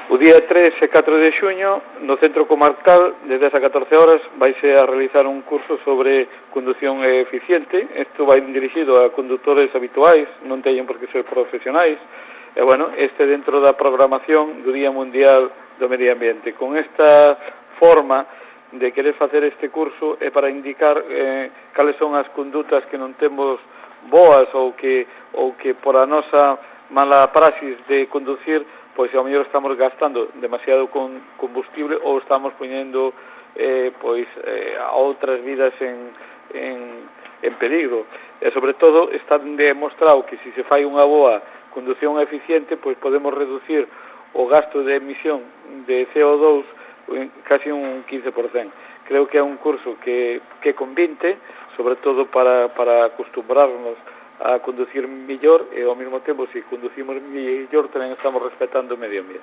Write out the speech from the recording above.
O día 3 e 4 de xuño, no Centro Comarcal, de 10 a 14 horas, vaise a realizar un curso sobre conducción eficiente. Isto vai dirixido a condutores habituais, non teñen por que ser profesionais. E, bueno, este dentro da programación do Día Mundial do Medio Ambiente. Con esta forma de querer facer este curso é para indicar cales son as condutas que non temos boas ou que por a nosa mala praxis de conducir, pois ao mellor estamos gastando demasiado combustible ou estamos poñendo a outras vidas en peligro. E sobre todo está demostrado que se fai unha boa condución eficiente, pois podemos reducir o gasto de emisión de CO2 en casi un 15%. Creo que é un curso que convinte, sobre todo para acostumbrarnos a conducir mellor e ao mesmo tempo, se conducimos mellor, tamén estamos respetando o medio ambiente.